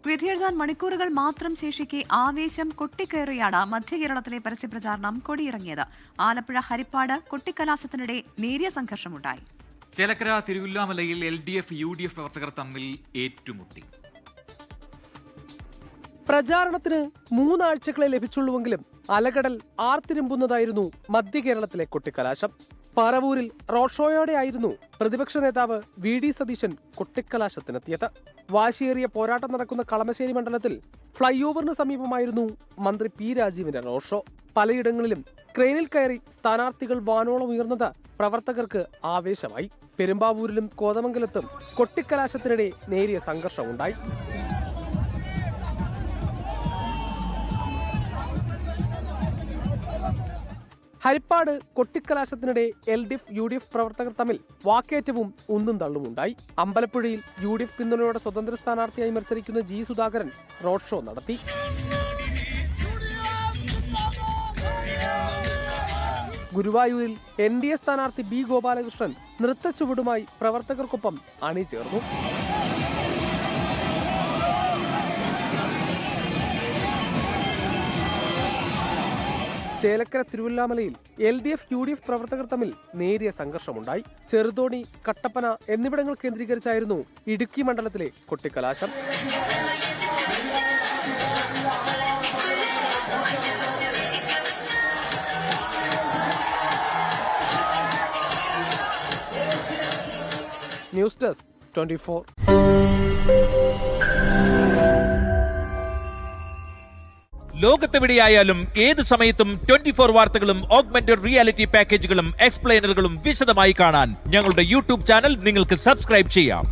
വിധിയെഴുതാൻ മണിക്കൂറുകൾ മാത്രം ശേഷിക്കെ ആവേശം കൊട്ടിക്കയറിയാണ് മധ്യകേരളത്തിലെ പരസ്യപ്രചാരണം കൊടിയിറങ്ങിയത്. ആലപ്പുഴ ഹരിപ്പാട് കൊട്ടിക്കലാശത്തിനിടെ നേരിയ സംഘർഷമുണ്ടായി. ചേലക്കര തിരുവില്ലാമലയിൽ LDF UDF പ്രവർത്തകർ തമ്മിൽ ഏറ്റുമുട്ടി. പ്രചാരണത്തിന് 3 ആഴ്ചകളെ ലഭിച്ചുള്ളൂവെങ്കിലും അലകടൽ ആർത്തിരമ്പുന്നതായിരുന്നു മധ്യകേരളത്തിലെ കൊട്ടിക്കലാശം. പറവൂരിൽ റോഡ് ഷോയോടെയായിരുന്നു പ്രതിപക്ഷ നേതാവ് VD സതീശൻ കൊട്ടിക്കലാശത്തിനെത്തിയത്. വാശിയേറിയ പോരാട്ടം നടക്കുന്ന കളമശ്ശേരി മണ്ഡലത്തിൽ ഫ്ളൈ ഓവറിന് സമീപമായിരുന്നു മന്ത്രി P രാജീവിന്റെ റോഡ് ഷോ. പലയിടങ്ങളിലും ക്രെയിനിൽ കയറി സ്ഥാനാർത്ഥികൾ വാനോളം ഉയർന്നത് പ്രവർത്തകർക്ക് ആവേശമായി. പെരുമ്പാവൂരിലും കോതമംഗലത്തും കൊട്ടിക്കലാശത്തിനിടെ നേരിയ സംഘർഷമുണ്ടായി. ഹരിപ്പാട് കൊട്ടിക്കലാശത്തിനിടെ LDF UDF പ്രവർത്തകർ തമ്മിൽ വാക്കേറ്റവും ഉന്തും തള്ളുമുണ്ടായി. അമ്പലപ്പുഴയിൽ UDF പിന്തുണയോടെ സ്വതന്ത്ര സ്ഥാനാർത്ഥിയായി മത്സരിക്കുന്ന G സുധാകരൻ റോഡ് ഷോ നടത്തി. ഗുരുവായൂരിൽ NDA സ്ഥാനാർത്ഥി B Gopalakrishnan നൃത്തച്ചുവടുമായി പ്രവർത്തകർക്കൊപ്പം അണിചേർന്നു. Chelakkara തിരുവല്ലാമലയിൽ LDF UDF പ്രവർത്തകർ തമ്മിൽ നേരിയ സംഘർഷമുണ്ടായി. ചെറുതോണി, കട്ടപ്പന എന്നിവിടങ്ങൾ കേന്ദ്രീകരിച്ചായിരുന്നു ഇടുക്കി മണ്ഡലത്തിലെ കൊട്ടിക്കലാശം. News desk 24. ലോകത്തെവിടെയായാലും ഏത് സമയത്തും 24 വാർത്തകളും ഓഗ്മെന്റഡ് റിയാലിറ്റി പാക്കേജുകളും എക്സ്പ്ലെയിനറുകളും വിശദമായി കാണാൻ ഞങ്ങളുടെ YouTube ചാനൽ നിങ്ങൾക്ക് സബ്സ്ക്രൈബ് ചെയ്യാം.